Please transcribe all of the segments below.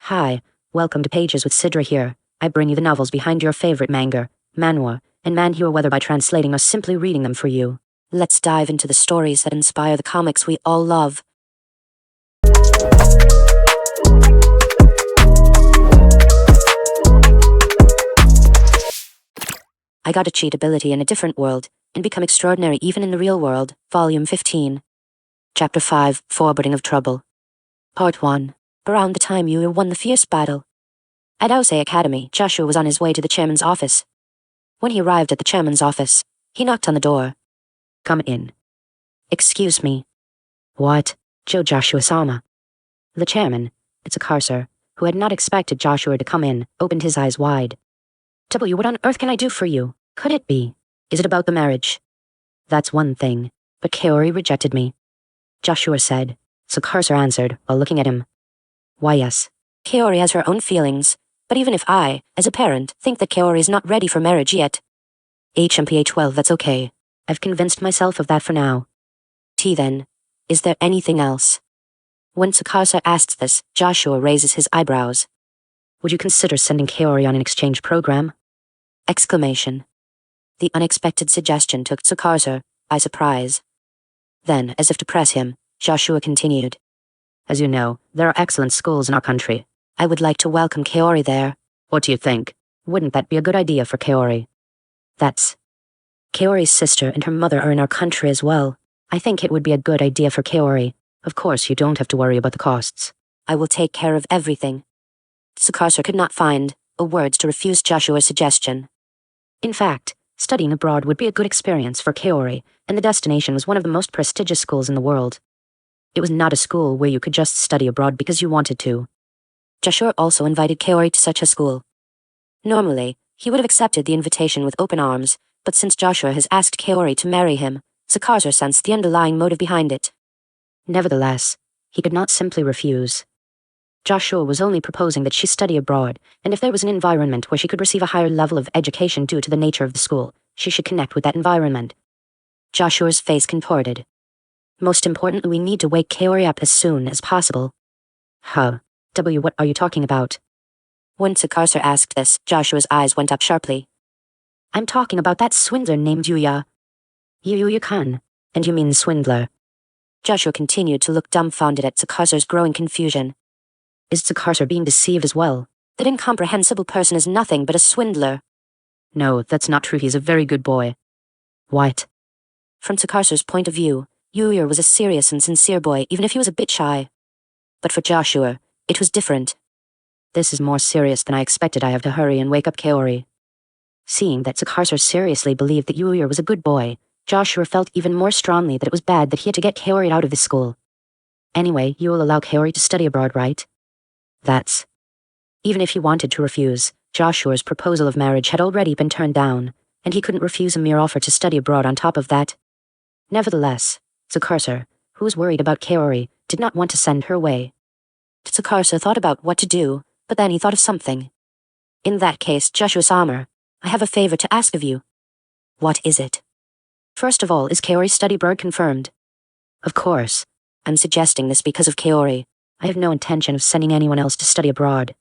Hi, welcome to Pages with Sidra here. I bring you the novels behind your favorite manga, Manhwa, and Manhua, whether by translating or simply reading them for you. Let's dive into the stories that inspire the comics we all love. I got a cheat ability in a different world, and become extraordinary even in the real world. Volume 15. Chapter 5, Foreboding of Trouble. Part 1. Around the time Yu won the fierce battle. At Aosei Academy, Joshua was on his way to the chairman's office. When he arrived at the chairman's office, he knocked on the door. Come in. Excuse me. What? Joshua-sama. The chairman, it's a Carcer, who had not expected Joshua to come in, opened his eyes wide. What on earth can I do for you? Could it be? Is it about the marriage? That's one thing, but Kaori rejected me. Joshua said, so Carcer answered while looking at him. Why yes, Kaori has her own feelings, but even if I, as a parent, think that Kaori is not ready for marriage yet. HMPH, that's okay. I've convinced myself of that for now. Then, is there anything else? When Tsukasa asks this, Joshua raises his eyebrows. Would you consider sending Kaori on an exchange program? Exclamation. The unexpected suggestion took Tsukasa by surprise. Then, as if to press him, Joshua continued. As you know, there are excellent schools in our country. I would like to welcome Kaori there. What do you think? Wouldn't that be a good idea for Kaori? That's... Kaori's sister and her mother are in our country as well. I think it would be a good idea for Kaori. Of course, you don't have to worry about the costs. I will take care of everything. Tsukasa could not find words to refuse Joshua's suggestion. In fact, studying abroad would be a good experience for Kaori, and the destination was one of the most prestigious schools in the world. It was not a school where you could just study abroad because you wanted to. Joshua also invited Kaori to such a school. Normally, he would have accepted the invitation with open arms, but since Joshua has asked Kaori to marry him, Tsukasa sensed the underlying motive behind it. Nevertheless, he could not simply refuse. Joshua was only proposing that she study abroad, and if there was an environment where she could receive a higher level of education due to the nature of the school, she should connect with that environment. Joshua's face contorted. Most importantly, we need to wake Kaori up as soon as possible. What are you talking about? When Tsukasa asked this, Joshua's eyes went up sharply. I'm talking about that swindler named Yuya. Yuya-kan. And you mean swindler? Joshua continued to look dumbfounded at Tsukasa's growing confusion. Is Tsukasa being deceived as well? That incomprehensible person is nothing but a swindler. No, that's not true. He's a very good boy. What? From Tsukasa's point of view, Yuya was a serious and sincere boy, even if he was a bit shy. But for Joshua, it was different. This is more serious than I expected. I have to hurry and wake up Kaori. Seeing that Tsukasa seriously believed that Yuya was a good boy, Joshua felt even more strongly that it was bad that he had to get Kaori out of his school. Anyway, you will allow Kaori to study abroad, right? That's... Even if he wanted to refuse, Joshua's proposal of marriage had already been turned down, and he couldn't refuse a mere offer to study abroad on top of that. Nevertheless, Tsukasa, who was worried about Kaori, did not want to send her away. Tsukasa thought about what to do, but then he thought of something. In that case, Joshua-sama, I have a favor to ask of you. What is it? First of all, is Kaori's study abroad confirmed? Of course. I'm suggesting this because of Kaori. I have no intention of sending anyone else to study abroad.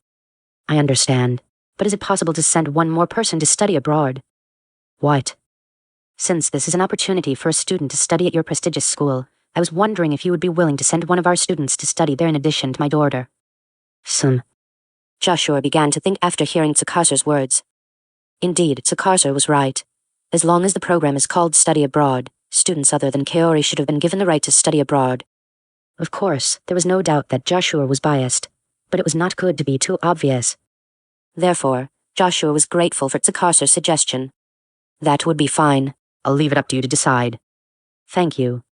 I understand, but is it possible to send one more person to study abroad? What? Since this is an opportunity for a student to study at your prestigious school, I was wondering if you would be willing to send one of our students to study there in addition to my daughter. Joshua began to think after hearing Tsukasa's words. Indeed, Tsukasa was right. As long as the program is called Study Abroad, students other than Kaori should have been given the right to study abroad. Of course, there was no doubt that Joshua was biased, but it was not good to be too obvious. Therefore, Joshua was grateful for Tsukasa's suggestion. That would be fine. I'll leave it up to you to decide. Thank you.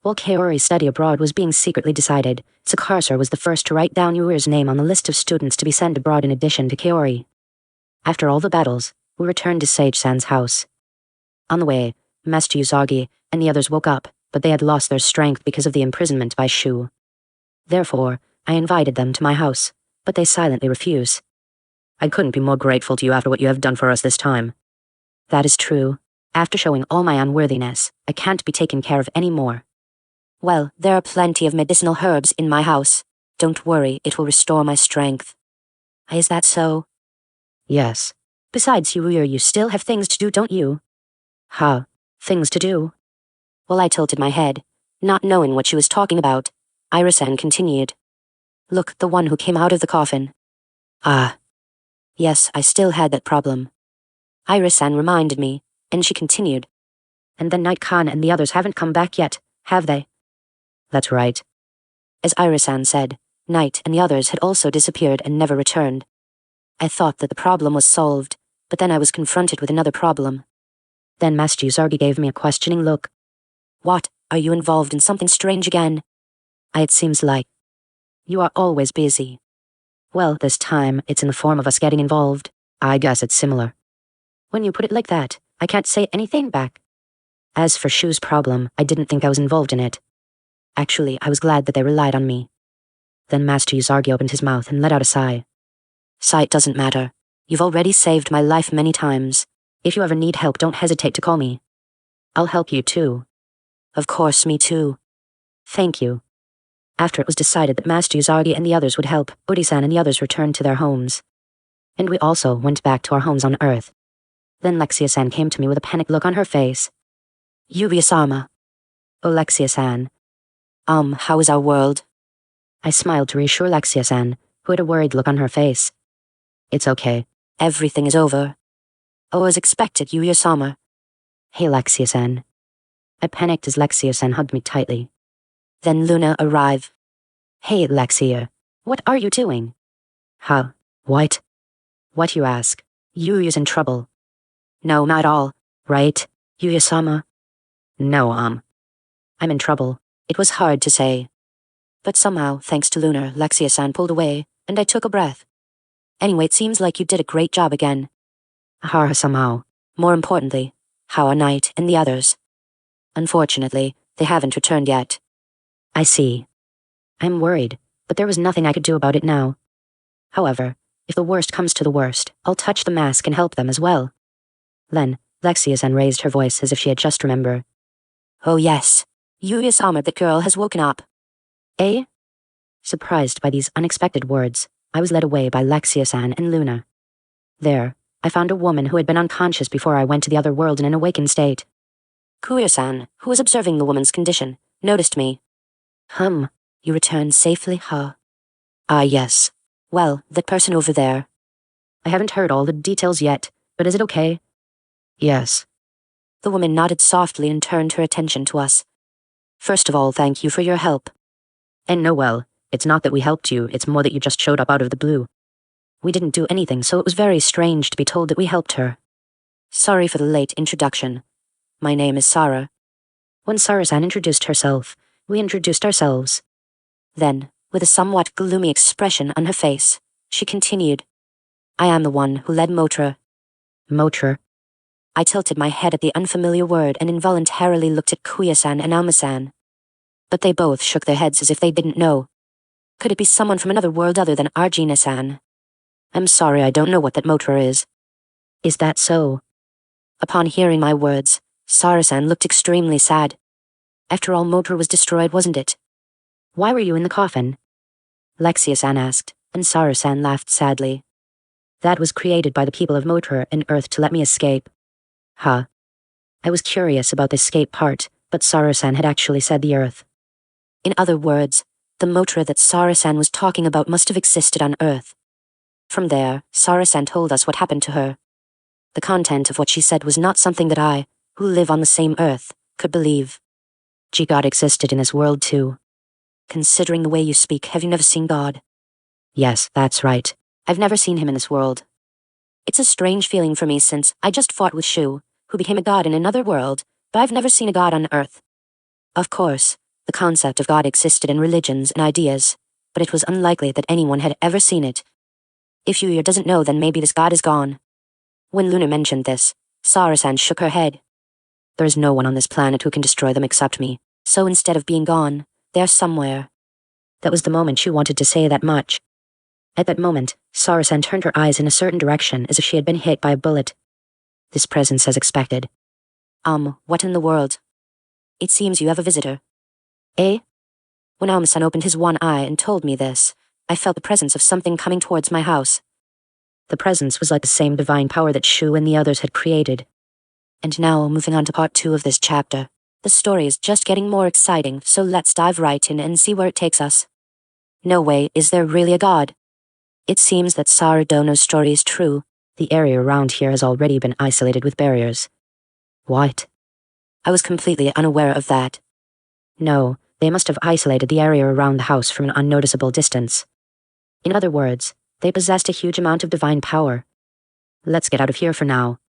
While Kaori's study abroad was being secretly decided, Tsukasa was the first to write down Yuya's name on the list of students to be sent abroad in addition to Kaori. After all the battles, we returned to Sage-san's house. On the way, Master Usagi and the others woke up, but they had lost their strength because of the imprisonment by Shu. Therefore, I invited them to my house, but they silently refused. I couldn't be more grateful to you after what you have done for us this time. That is true. After showing all my unworthiness, I can't be taken care of any more. Well, there are plenty of medicinal herbs in my house. Don't worry, it will restore my strength. Is that so? Yes. Besides, you still have things to do, don't you? Huh. Things to do? Well, I tilted my head, not knowing what she was talking about. Iris-san continued. Look, the one who came out of the coffin. Ah. Yes, I still had that problem. Iris-san reminded me, and she continued. And then Night-Khan and the others haven't come back yet, have they? That's right. As Iris-san said, Night and the others had also disappeared and never returned. I thought that the problem was solved, but then I was confronted with another problem. Then Master Uzagi gave me a questioning look. What, are you involved in something strange again? It seems like. You are always busy. Well, this time, it's in the form of us getting involved. I guess it's similar. When you put it like that, I can't say anything back. As for Shu's problem, I didn't think I was involved in it. Actually, I was glad that they relied on me. Then Master Uzagi opened his mouth and let out a sigh. Sight doesn't matter. You've already saved my life many times. If you ever need help, don't hesitate to call me. I'll help you too. Of course, me too. Thank you. After it was decided that Master Uzagi and the others would help, Uri-san and the others returned to their homes. And we also went back to our homes on Earth. Then Lexia-san came to me with a panicked look on her face. Yuya-sama. Oh, Lexia-san. How is our world? I smiled to reassure Lexia-san, who had a worried look on her face. It's okay. Everything is over. Oh, as expected, Yuya-sama. Hey, Lexia-san. I panicked as Lexia-san hugged me tightly. Then Luna arrived. Hey, Lexia. What are you doing? Huh? What? What, you ask? Yuya's in trouble. No, not all. Right, Yuya-sama? No, I'm in trouble. It was hard to say. But somehow, thanks to Luna, Lexia-san pulled away, and I took a breath. Anyway, it seems like you did a great job again. Somehow. More importantly, how are Night and the others? Unfortunately, they haven't returned yet. I see. I'm worried, but there was nothing I could do about it now. However, if the worst comes to the worst, I'll touch the mask and help them as well. Then, Lexia-san raised her voice as if she had just remembered. Oh yes, Yuya-sama, that girl has woken up. Eh? Surprised by these unexpected words, I was led away by Lexia-san and Luna. There, I found a woman who had been unconscious before I went to the other world in an awakened state. Kuya-san, who was observing the woman's condition, noticed me. You returned safely, huh? Ah, yes. Well, that person over there. I haven't heard all the details yet, but is it okay? Yes. The woman nodded softly and turned her attention to us. First of all, thank you for your help. And no, well, it's not that we helped you, it's more that you just showed up out of the blue. We didn't do anything, so it was very strange to be told that we helped her. Sorry for the late introduction. My name is Sarah. When Sarah-san introduced herself, we introduced ourselves. Then, with a somewhat gloomy expression on her face, she continued. I am the one who led Motra. Motra? I tilted my head at the unfamiliar word and involuntarily looked at Kuya-san and Alma-san. But they both shook their heads as if they didn't know. Could it be someone from another world other than Arjuna-san? I'm sorry, I don't know what that Motra is. Is that so? Upon hearing my words, Sarah-san looked extremely sad. After all, Motra was destroyed, wasn't it? Why were you in the coffin? Lexia-san asked, and Sarah-san laughed sadly. That was created by the people of Motra and Earth to let me escape. Huh. I was curious about the escape part, but Sarah-san had actually said the Earth. In other words, the Motra that Sarah-san was talking about must have existed on Earth. From there, Sarah-san told us what happened to her. The content of what she said was not something that I, who live on the same Earth, could believe. Gee, God existed in this world too. Considering the way you speak, have you never seen God? Yes, that's right. I've never seen him in this world. It's a strange feeling for me since I just fought with Shu, who became a god in another world, but I've never seen a god on Earth. Of course, the concept of God existed in religions and ideas, but it was unlikely that anyone had ever seen it. If Yuya doesn't know, then maybe this god is gone. When Luna mentioned this, Sarah-san shook her head. There is no one on this planet who can destroy them except me, so instead of being gone, they are somewhere. That was the moment she wanted to say that much. At that moment, Sarah-san turned her eyes in a certain direction as if she had been hit by a bullet. This presence as expected. What in the world? It seems you have a visitor. Eh? When Alma-san opened his one eye and told me this, I felt the presence of something coming towards my house, The presence was like the same divine power that Shu and the others had created. And now, moving on to part 2 of this chapter. The story is just getting more exciting, so let's dive right in and see where it takes us. No way, is there really a god? It seems that Sara Dono's story is true. The area around here has already been isolated with barriers. What? I was completely unaware of that. No, they must have isolated the area around the house from an unnoticeable distance. In other words, they possessed a huge amount of divine power. Let's get out of here for now.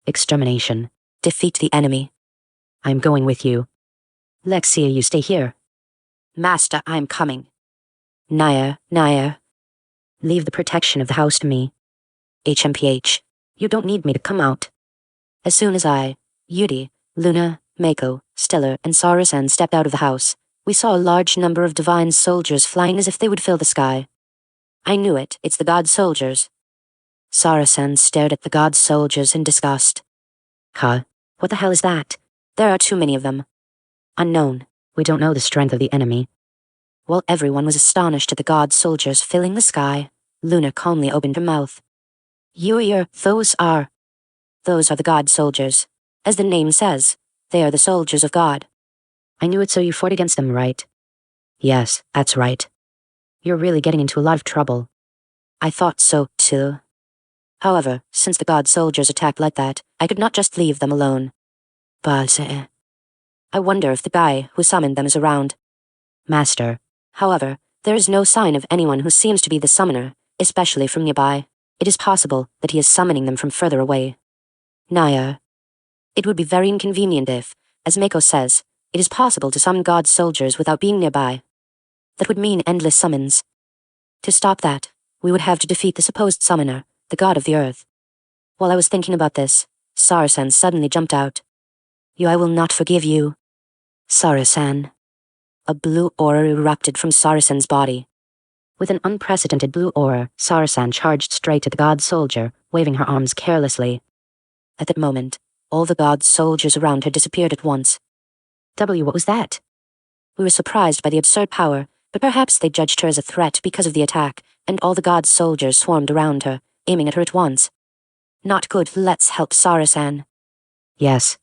Extermination. Defeat the enemy. I'm going with you. Lexia, you stay here. Master, I'm coming. Naya. Leave the protection of the house to me. HMPH. You don't need me to come out. As soon as I, Yudi, Luna, Mako, Stellar, and Sarasen stepped out of the house, we saw a large number of divine soldiers flying as if they would fill the sky. I knew it, it's the god soldiers. Sarasen stared at the god soldiers in disgust. Huh? What the hell is that? There are too many of them. Unknown. We don't know the strength of the enemy. While everyone was astonished at the god soldiers filling the sky, Luna calmly opened her mouth. Those are the god soldiers. As the name says, they are the soldiers of God. I knew it, so you fought against them, right? Yes, that's right. You're really getting into a lot of trouble. I thought so, too. However, since the god soldiers attacked like that, I could not just leave them alone. But, I wonder if the guy who summoned them is around. Master. However, there is no sign of anyone who seems to be the summoner, especially from nearby. It is possible that he is summoning them from further away. Naya. It would be very inconvenient if, as Mako says, it is possible to summon god soldiers without being nearby. That would mean endless summons. To stop that, we would have to defeat the supposed summoner, the god of the earth. While I was thinking about this, Sarasen suddenly jumped out. I will not forgive you. Sarasen. A blue aura erupted from Sarasen's body. With an unprecedented blue aura, Sarasen charged straight at the god soldier, waving her arms carelessly. At that moment, all the god soldiers around her disappeared at once. What was that? We were surprised by the absurd power, but perhaps they judged her as a threat because of the attack, and all the god soldiers swarmed around her, aiming at her at once. Not good, let's help Sarasen. Yes.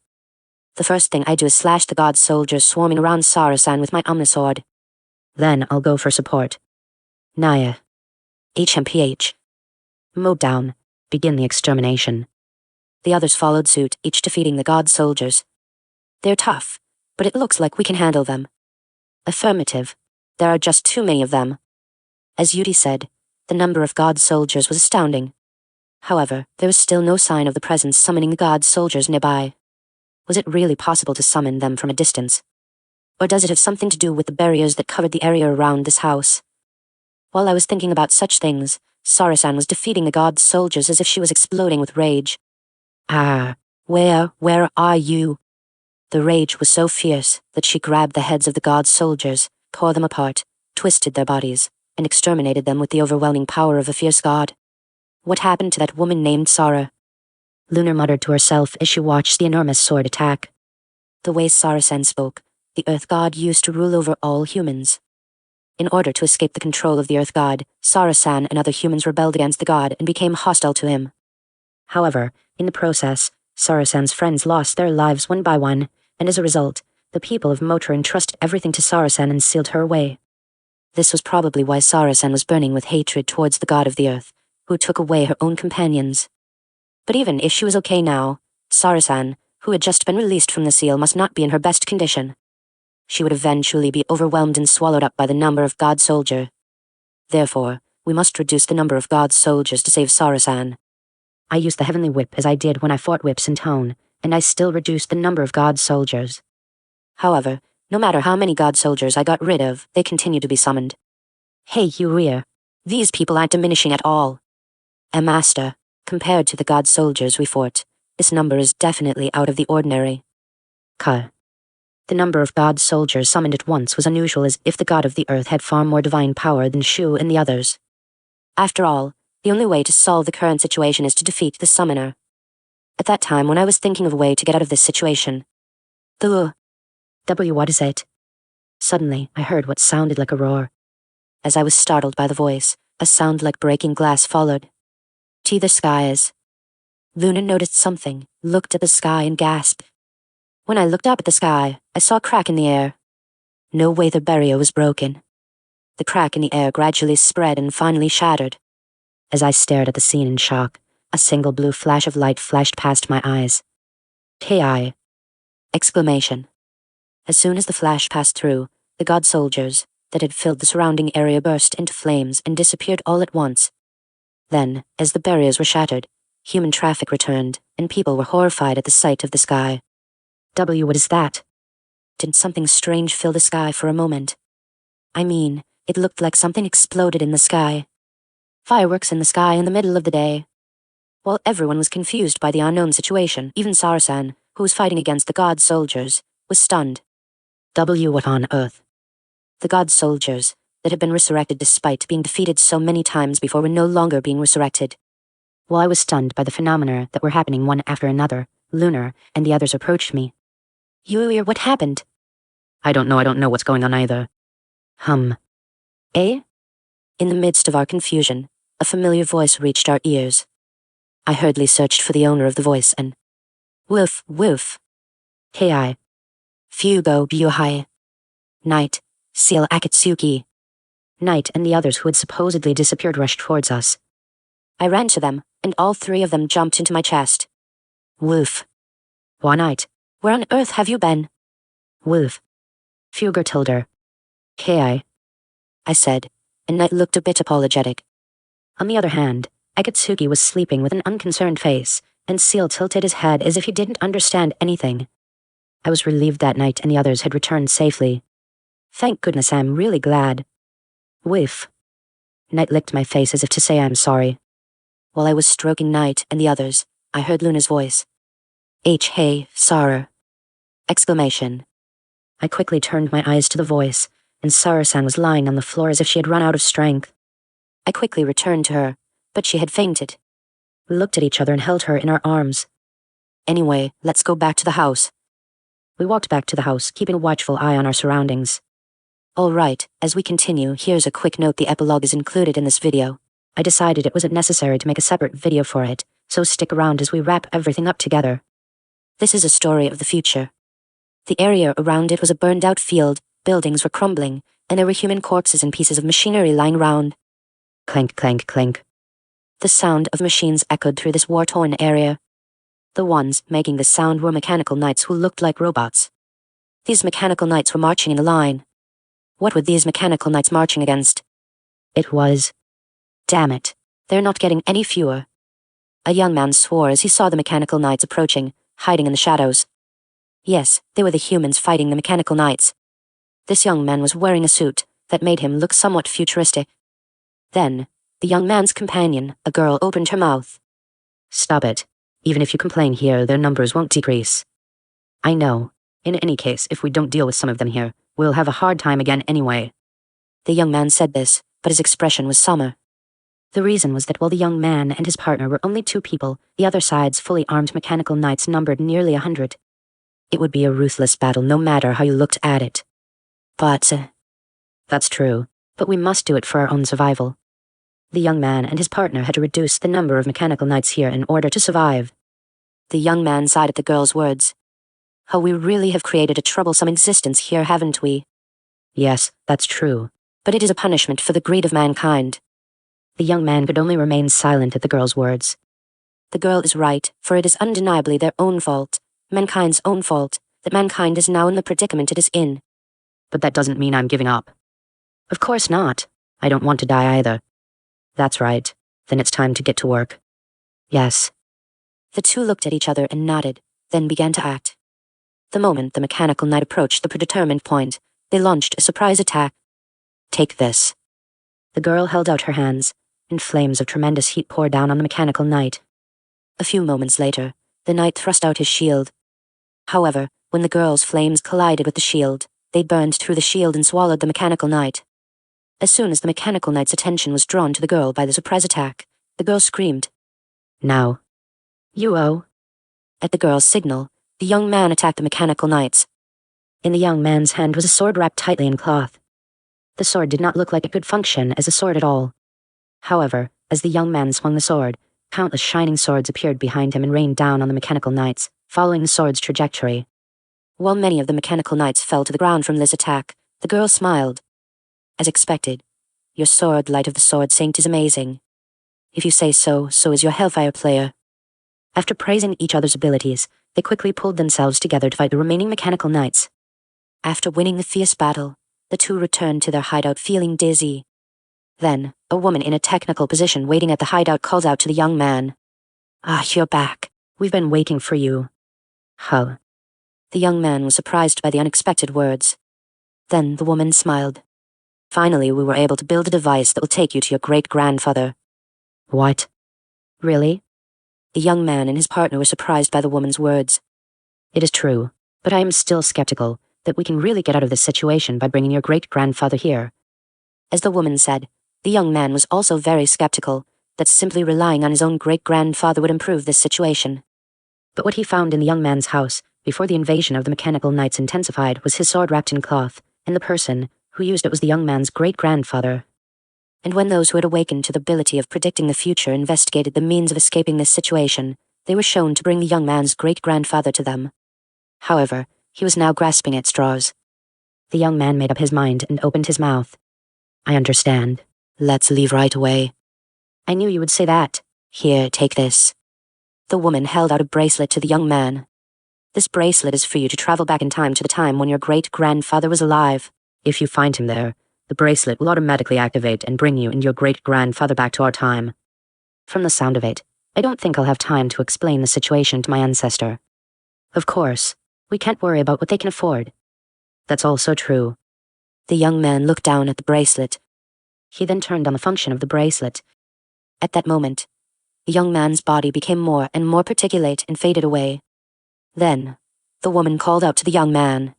The first thing I do is slash the god soldiers swarming around Sarasen with my Omnisword. Then I'll go for support. Naya. HMPH. Mode down. Begin the extermination. The others followed suit, each defeating the god soldiers. They're tough, but it looks like we can handle them. Affirmative. There are just too many of them. As Yudi said, the number of god soldiers was astounding. However, there was still no sign of the presence summoning the god soldiers nearby. Was it really possible to summon them from a distance? Or does it have something to do with the barriers that covered the area around this house? While I was thinking about such things, Sarasen was defeating the god soldiers as if she was exploding with rage. Where are you? The rage was so fierce that she grabbed the heads of the god soldiers, tore them apart, twisted their bodies, and exterminated them with the overwhelming power of a fierce god. What happened to that woman named Sara? Luna muttered to herself as she watched the enormous sword attack. The way Sarasen spoke, the Earth God used to rule over all humans. In order to escape the control of the Earth God, Sarasen and other humans rebelled against the god and became hostile to him. However, in the process, Sarasen's friends lost their lives one by one, and as a result, the people of Motor entrusted everything to Sarasen and sealed her away. This was probably why Sarasen was burning with hatred towards the god of the earth, who took away her own companions. But even if she was okay now, Sarasen, who had just been released from the seal, must not be in her best condition. She would eventually be overwhelmed and swallowed up by the number of god soldiers. Therefore, we must reduce the number of god soldiers to save Sarasen. I used the heavenly whip as I did when I fought whips in Tone, and I still reduced the number of god soldiers. However, no matter how many god soldiers I got rid of, they continue to be summoned. Hey, Uria, these people aren't diminishing at all. Master, compared to the god soldiers we fought, this number is definitely out of the ordinary. The number of god soldiers summoned at once was unusual, as if the god of the earth had far more divine power than Shu and the others. After all, the only way to solve the current situation is to defeat the summoner. At that time, when I was thinking of a way to get out of this situation, what is it? Suddenly, I heard what sounded like a roar. As I was startled by the voice, a sound like breaking glass followed. To the skies. Luna noticed something, looked at the sky and gasped. When I looked up at the sky, I saw a crack in the air. No way the barrier was broken. The crack in the air gradually spread and finally shattered. As I stared at the scene in shock, a single blue flash of light flashed past my eyes. "Hey!" Exclamation. As soon as the flash passed through, the god soldiers that had filled the surrounding area burst into flames and disappeared all at once. Then, as the barriers were shattered, human traffic returned, and people were horrified at the sight of the sky. What is that? Didn't something strange fill the sky for a moment? I mean, it looked like something exploded in the sky. Fireworks in the sky in the middle of the day. While everyone was confused by the unknown situation, even Sarasan, who was fighting against the god soldiers, was stunned. What on earth? The god soldiers that had been resurrected despite being defeated so many times before were no longer being resurrected. While I was stunned by the phenomena that were happening one after another, Lunar and the others approached me. What happened? I don't know what's going on either. Eh? In the midst of our confusion, a familiar voice reached our ears. I hurriedly searched for the owner of the voice and... Woof. Hey. Fugo Byuhai. Knight, Seal Akatsuki. Knight and the others who had supposedly disappeared rushed towards us. I ran to them, and all three of them jumped into my chest. Woof. Why, Knight, where on earth have you been? Woof. Fugger Tilder. Hey. I said, and Knight looked a bit apologetic. On the other hand, Akatsuki was sleeping with an unconcerned face, and Seal tilted his head as if he didn't understand anything. I was relieved that Knight and the others had returned safely. Thank goodness, I'm really glad. Whiff. Knight licked my face as if to say I'm sorry. While I was stroking Knight and the others, I heard Luna's voice. Hey, Sarah. Exclamation. I quickly turned my eyes to the voice, and Sarah-san was lying on the floor as if she had run out of strength. I quickly returned to her, but she had fainted. We looked at each other and held her in our arms. Anyway, let's go back to the house. We walked back to the house, keeping a watchful eye on our surroundings. All right, as we continue, here's a quick note: the epilogue is included in this video. I decided it wasn't necessary to make a separate video for it, so stick around as we wrap everything up together. This is a story of the future. The area around it was a burned-out field, buildings were crumbling, and there were human corpses and pieces of machinery lying around. Clank, clank, clank. The sound of machines echoed through this war-torn area. The ones making the sound were mechanical knights who looked like robots. These mechanical knights were marching in a line. What were these mechanical knights marching against? It was... Damn it, they're not getting any fewer. A young man swore as he saw the mechanical knights approaching, hiding in the shadows. Yes, they were the humans fighting the mechanical knights. This young man was wearing a suit that made him look somewhat futuristic. Then, the young man's companion, a girl, opened her mouth. Stop it. Even if you complain here, their numbers won't decrease. I know. In any case, if we don't deal with some of them here, we'll have a hard time again anyway. The young man said this, but his expression was somber. The reason was that while the young man and his partner were only 2 people, the other side's fully armed mechanical knights numbered nearly 100. It would be a ruthless battle no matter how you looked at it. But... That's true, but we must do it for our own survival. The young man and his partner had to reduce the number of mechanical knights here in order to survive. The young man sighed at the girl's words. How we really have created a troublesome existence here, haven't we? Yes, that's true, but it is a punishment for the greed of mankind. The young man could only remain silent at the girl's words. The girl is right, for it is undeniably their own fault, mankind's own fault, that mankind is now in the predicament it is in. But that doesn't mean I'm giving up. Of course not. I don't want to die either. That's right. Then it's time to get to work. Yes. The two looked at each other and nodded, then began to act. The moment the mechanical knight approached the predetermined point, they launched a surprise attack. Take this. The girl held out her hands, and flames of tremendous heat poured down on the mechanical knight. A few moments later, the knight thrust out his shield. However, when the girl's flames collided with the shield, they burned through the shield and swallowed the mechanical knight. As soon as the mechanical knight's attention was drawn to the girl by the surprise attack, the girl screamed. Now. You. At the girl's signal, the young man attacked the mechanical knights. In the young man's hand was a sword wrapped tightly in cloth. The sword did not look like it could function as a sword at all. However, as the young man swung the sword, Countless shining swords appeared behind him and rained down on the mechanical knights, following the sword's trajectory. While many of the mechanical knights fell to the ground from Liz's attack, the girl smiled. As expected, your sword, Light of the Sword Saint, is amazing. If you say so, so is your Hellfire player. After praising each other's abilities, they quickly pulled themselves together to fight the remaining mechanical knights. After winning the fierce battle, the two returned to their hideout feeling dizzy. Then, a woman in a technical position waiting at the hideout calls out to the young man. "Ah, you're back. We've been waiting for you." Huh. The young man was surprised by the unexpected words. Then the woman smiled. "Finally, we were able to build a device that will take you to your great-grandfather." What? Really? The young man and his partner were surprised by the woman's words. It is true, but I am still skeptical that we can really get out of this situation by bringing your great-grandfather here. As the woman said, the young man was also very skeptical that simply relying on his own great-grandfather would improve this situation. But what he found in the young man's house before the invasion of the mechanical knights intensified was his sword wrapped in cloth, and the person who used it was the young man's great-grandfather. And when those who had awakened to the ability of predicting the future investigated the means of escaping this situation, they were shown to bring the young man's great-grandfather to them. However, he was now grasping at straws. The young man made up his mind and opened his mouth. "I understand. Let's leave right away." "I knew you would say that. Here, take this." The woman held out a bracelet to the young man. "This bracelet is for you to travel back in time to the time when your great-grandfather was alive. If you find him there, the bracelet will automatically activate and bring you and your great-grandfather back to our time." From the sound of it, I don't think I'll have time to explain the situation to my ancestor. Of course, we can't worry about what they can afford. That's also true. The young man looked down at the bracelet. He then turned on the function of the bracelet. At that moment, the young man's body became more and more particulate and faded away. Then, the woman called out to the young man.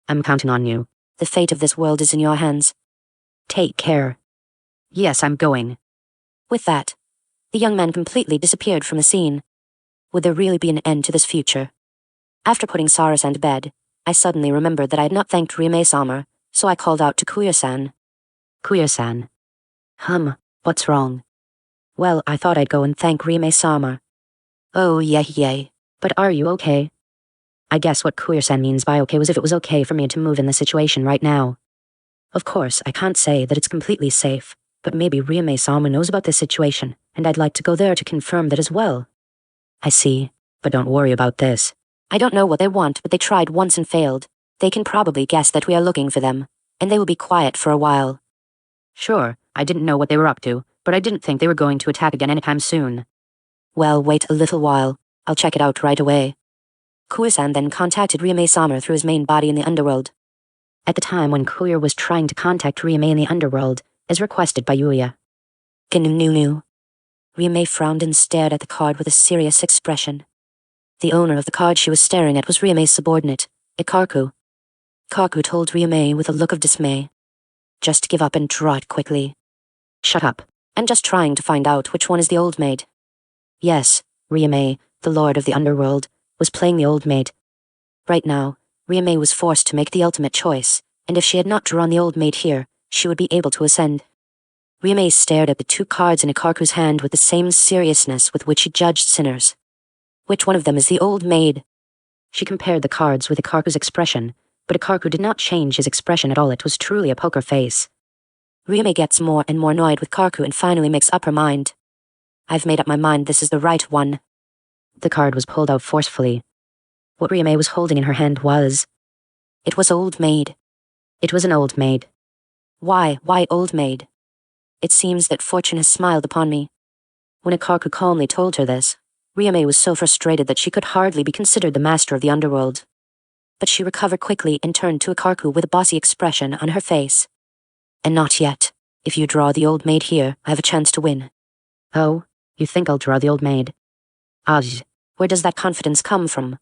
"I'm counting on you. The fate of this world is in your hands. Take care." "Yes, I'm going." With that, the young man completely disappeared from the scene. Would there really be an end to this future? After putting Sara-san to bed, I suddenly remembered that I had not thanked Rieme-sama, so I called out to Kuya-san. "Kuya-san." What's wrong?" "Well, I thought I'd go and thank Rieme-sama." "Oh, yay. But are you okay?" I guess what Kuya-san means by okay was if it was okay for me to move in the situation right now. Of course, I can't say that it's completely safe, but maybe Rieme-sama knows about this situation, and I'd like to go there to confirm that as well. I see, but don't worry about this. I don't know what they want, but they tried once and failed. They can probably guess that we are looking for them, and they will be quiet for a while. Sure, I didn't know what they were up to, but I didn't think they were going to attack again anytime soon. Well, wait a little while. I'll check it out right away. Kuya-san then contacted Rieme-sama through his main body in the underworld. At the time when Kuya was trying to contact Rieme in the underworld, as requested by Yuya. Gnu. Rieme frowned and stared at the card with a serious expression. The owner of the card she was staring at was Rieme's subordinate, Ikarku. Ikarku told Rieme with a look of dismay. "Just give up and draw it quickly." "Shut up. I'm just trying to find out which one is the old maid." Yes, Rieme, the lord of the underworld, was playing the old maid. Right now, Rieme was forced to make the ultimate choice, and if she had not drawn the old maid here, she would be able to ascend. Rieme stared at the two cards in Ikarku's hand with the same seriousness with which he judged sinners. Which one of them is the old maid? She compared the cards with Ikarku's expression, but Ikarku did not change his expression at all. It was truly a poker face. Rieme gets more and more annoyed with Ikarku and finally makes up her mind. "I've made up my mind this is the right one." The card was pulled out forcefully. What Rieme was holding in her hand was... It was Old Maid. It was an old maid. Why Old Maid? It seems that fortune has smiled upon me. When Ikarku calmly told her this, Rieme was so frustrated that she could hardly be considered the master of the underworld. But she recovered quickly and turned to Ikarku with a bossy expression on her face. "And not yet. If you draw the old maid here, I have a chance to win." "Oh, you think I'll draw the old maid?" Where does that confidence come from?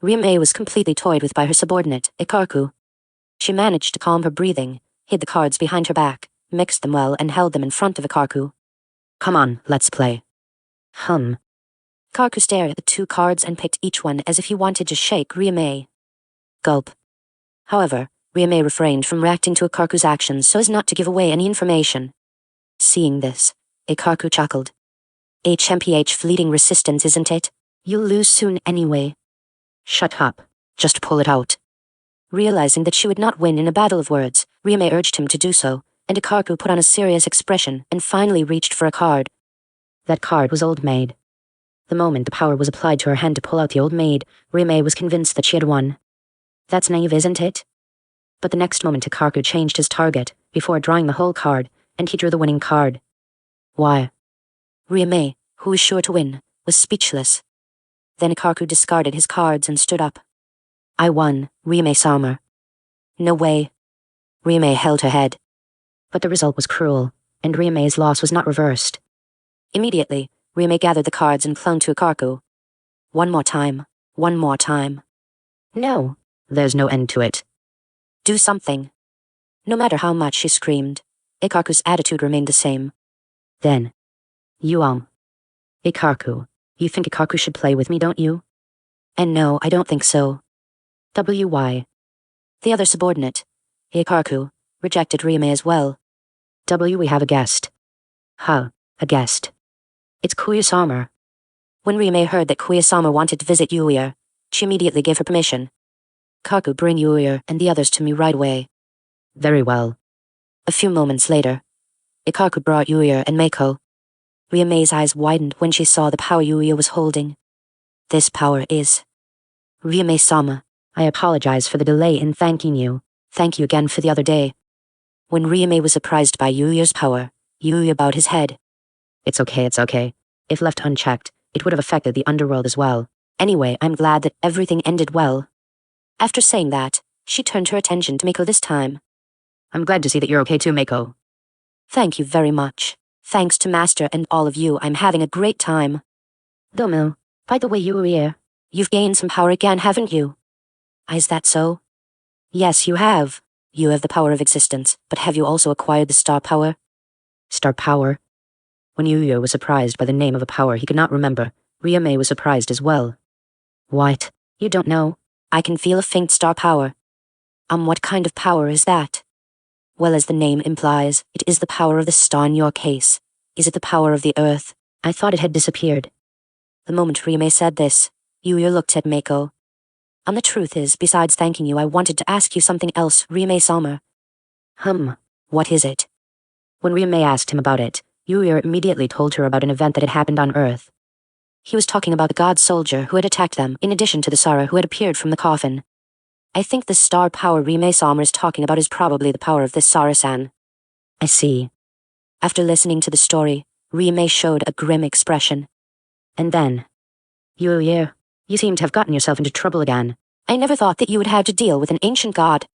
Rieme was completely toyed with by her subordinate, Ikarku. She managed to calm her breathing, hid the cards behind her back, mixed them well, and held them in front of Ikarku. "Come on, let's play." Ikarku stared at the two cards and picked each one as if he wanted to shake Rieme. Gulp. However, Rieme refrained from reacting to Ikarku's actions so as not to give away any information. Seeing this, Ikarku chuckled. HMPH fleeting resistance, isn't it? You'll lose soon anyway. Shut up. Just pull it out. Realizing that she would not win in a battle of words, Rieme urged him to do so, and Ikaku put on a serious expression and finally reached for a card. That card was Old Maid. The moment the power was applied to her hand to pull out the Old Maid, Rieme was convinced that she had won. That's naive, isn't it? But the next moment Ikaku changed his target, before drawing the whole card, and he drew the winning card. Why? Rieme, who was sure to win, was speechless. Then Ikaku discarded his cards and stood up. I won, Rieme-sama. No way. Rieme held her head. But the result was cruel, and Rieme's loss was not reversed. Immediately, Rieme gathered the cards and clung to Ikaku. One more time. One more time. No, there's no end to it. Do something. No matter how much she screamed, Ikaku's attitude remained the same. Then, Ikaku, you think Ikaku should play with me, don't you? And no, I don't think so. W.Y. The other subordinate, Ikaku, rejected Rieme as well. We have a guest. Huh, a guest. It's Kuya-sama. When Rieme heard that Kuya-sama wanted to visit Yuya, she immediately gave her permission. Kaku, bring Yuya and the others to me right away. Very well. A few moments later, Ikaku brought Yuya and Meiko. Rieme's eyes widened when she saw the power Yuya was holding. This power is... Rieme-sama, I apologize for the delay in thanking you. Thank you again for the other day. When Rieme was surprised by Yuya's power, Yuya bowed his head. It's okay. If left unchecked, it would have affected the underworld as well. Anyway, I'm glad that everything ended well. After saying that, she turned her attention to Meiko this time. I'm glad to see that you're okay too, Meiko. Thank you very much. Thanks to Master and all of you, I'm having a great time. Domo, by the way, Yuya, you've gained some power again, haven't you? Is that so? Yes, you have. You have the power of existence, but have you also acquired the star power? Star power? When Yuya was surprised by the name of a power he could not remember, Rieme was surprised as well. What? You don't know? I can feel a faint star power. What kind of power is that? Well, as the name implies, it is the power of the star in your case. Is it the power of the earth? I thought it had disappeared. The moment Rieme said this, Yuya looked at Meiko. The truth is, besides thanking you, I wanted to ask you something else, Rieme-sama. What is it? When Rieme asked him about it, Yuya immediately told her about an event that had happened on Earth. He was talking about the god soldier who had attacked them, in addition to the Sara who had appeared from the coffin. I think the star power Rieme-sama is talking about is probably the power of this Sara-san. I see. After listening to the story, Rieme showed a grim expression. And then, Yuya, you seem to have gotten yourself into trouble again. I never thought that you would have to deal with an ancient god.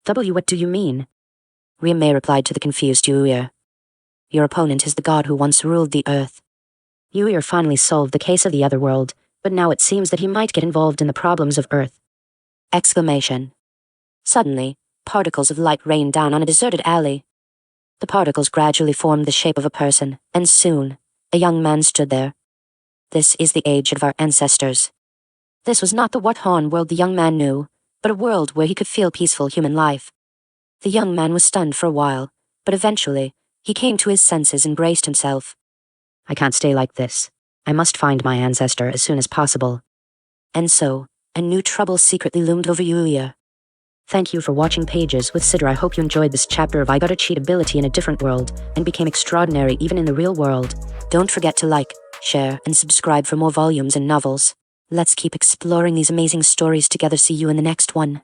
What do you mean? Rieme replied to the confused Yuya. Your opponent is the god who once ruled the earth. Yuya finally solved the case of the other world, but now it seems that he might get involved in the problems of Earth. Exclamation. Suddenly, particles of light rained down on a deserted alley. The particles gradually formed the shape of a person, and soon, a young man stood there. This is the age of our ancestors. This was not the Wathan world the young man knew, but a world where he could feel peaceful human life. The young man was stunned for a while, but eventually, he came to his senses and braced himself. I can't stay like this. I must find my ancestor as soon as possible. And so, a new trouble secretly loomed over Yuya. Thank you for watching Pages with Sidra. I hope you enjoyed this chapter of I Got a Cheat Ability in a Different World and became extraordinary even in the real world. Don't forget to like, share, and subscribe for more volumes and novels. Let's keep exploring these amazing stories together. See you in the next one.